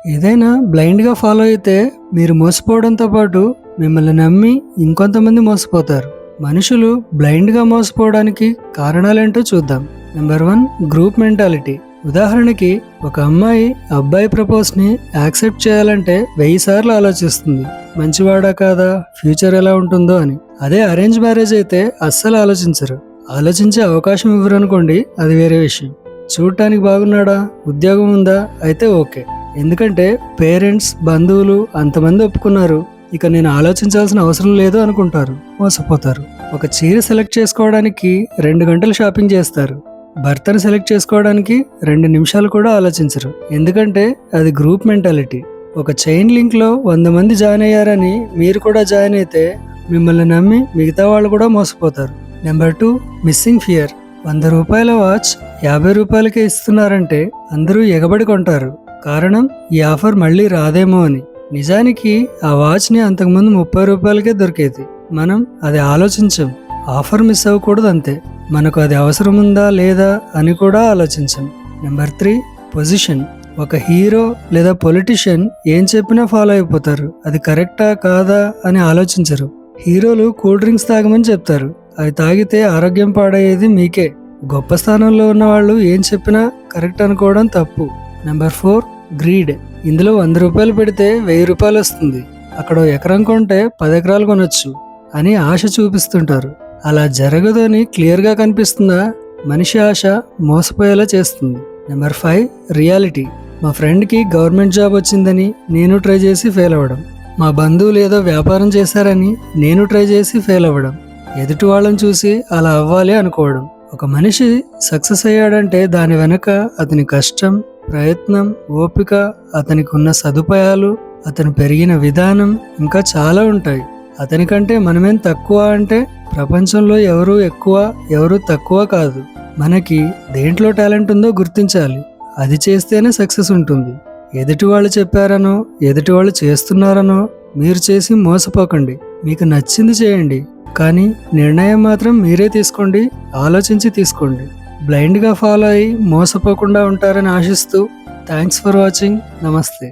ఏదైనా బ్లైండ్గా ఫాలో అయితే మీరు మోసపోవడంతో పాటు మిమ్మల్ని నమ్మి ఇంకొంతమంది మోసపోతారు. మనుషులు బ్లైండ్గా మోసపోవడానికి కారణాలేంటో చూద్దాం. Number 1, group mentality. ఉదాహరణకి ఒక అమ్మాయి అబ్బాయి ప్రపోజ్ని యాక్సెప్ట్ చేయాలంటే 1000 సార్లు ఆలోచిస్తుంది, మంచివాడా కాదా, ఫ్యూచర్ ఎలా ఉంటుందో అని. అదే అరేంజ్ మ్యారేజ్ అయితే అస్సలు ఆలోచించరు. ఆలోచించే అవకాశం ఇవ్వరు అనుకోండి, అది వేరే విషయం. చూడటానికి బాగున్నాడా, ఉద్యోగం ఉందా అయితే ఓకే, ఎందుకంటే పేరెంట్స్ బంధువులు అంతమంది ఒప్పుకున్నారు, ఇక నేను ఆలోచించాల్సిన అవసరం లేదు అనుకుంటారు, మోసపోతారు. ఒక చీర సెలెక్ట్ చేసుకోవడానికి 2 గంటలు షాపింగ్ చేస్తారు, భర్తను సెలెక్ట్ చేసుకోవడానికి 2 నిమిషాలు కూడా ఆలోచించరు, ఎందుకంటే అది గ్రూప్ మెంటాలిటీ. ఒక చైన్ లింక్లో 100 మంది జాయిన్ అయ్యారని మీరు కూడా జాయిన్ అయితే మిమ్మల్ని నమ్మి మిగతా వాళ్ళు కూడా మోసపోతారు. Number 2, missing fear. 100 రూపాయల వాచ్ 50 రూపాయలకే ఇస్తున్నారంటే అందరూ ఎగబడి కొంటారు. కారణం, ఈ ఆఫర్ మళ్ళీ రాదేమో అని. నిజానికి ఆ వాచ్ని అంతకుముందు 30 రూపాయలకే దొరికేది. మనం అది ఆలోచించం, ఆఫర్ మిస్ అవ్వకూడదు అంతే. మనకు అది అవసరం ఉందా లేదా అని కూడా ఆలోచించం. Number 3, position. ఒక హీరో లేదా పొలిటీషియన్ ఏం చెప్పినా ఫాలో అయిపోతారు, అది కరెక్టా కాదా అని ఆలోచించరు. హీరోలు కూల్ డ్రింక్స్ తాగమని చెప్తారు, అవి తాగితే ఆరోగ్యం పాడయ్యేది మీకే. గొప్ప స్థానంలో ఉన్న వాళ్ళు ఏం చెప్పినా కరెక్ట్ అనుకోవడం తప్పు. Number 4, greed. ఇందులో 100 రూపాయలు పెడితే 1000 రూపాయలు వస్తుంది, అక్కడ ఎకరం కొంటే 10 ఎకరాలు కొనొచ్చు అని ఆశ చూపిస్తుంటారు. అలా జరగదు అని క్లియర్గా కనిపిస్తుందా, మనిషి ఆశ మోసపోయేలా చేస్తుంది. Number 5, reality. మా ఫ్రెండ్కి గవర్నమెంట్ జాబ్ వచ్చిందని నేను ట్రై చేసి ఫెయిల్ అవ్వడం, మా బంధువులు ఏదో వ్యాపారం చేశారని నేను ట్రై చేసి ఫెయిల్ అవ్వడం, ఎదుటి వాళ్ళని చూసి అలా అవ్వాలి అనుకోవడం. ఒక మనిషి సక్సెస్ అయ్యాడంటే దాని వెనక అతని కష్టం, ప్రయత్నం, ఓపిక, అతనికి ఉన్న సదుపాయాలు, అతను పెరిగిన విధానం ఇంకా చాలా ఉంటాయి. అతనికంటే మనమేం తక్కువ అంటే ప్రపంచంలో ఎవరు ఎక్కువ ఎవరు తక్కువ కాదు. మనకి దేంట్లో టాలెంట్ ఉందో గుర్తించాలి, అది చేస్తేనే సక్సెస్ ఉంటుంది. ఎదుటి వాళ్ళు చెప్పారనో ఎదుటి వాళ్ళు చేస్తున్నారనో మీరు చేసి మోసపోకండి. మీకు నచ్చింది చేయండి, కానీ నిర్ణయం మాత్రం మీరే తీసుకోండి, ఆలోచించి తీసుకోండి. బ్లైండ్గా ఫాలో అయ్యి మోసపోకుండా ఉంటారని ఆశిస్తూ థ్యాంక్స్ ఫర్ వాచింగ్. నమస్తే.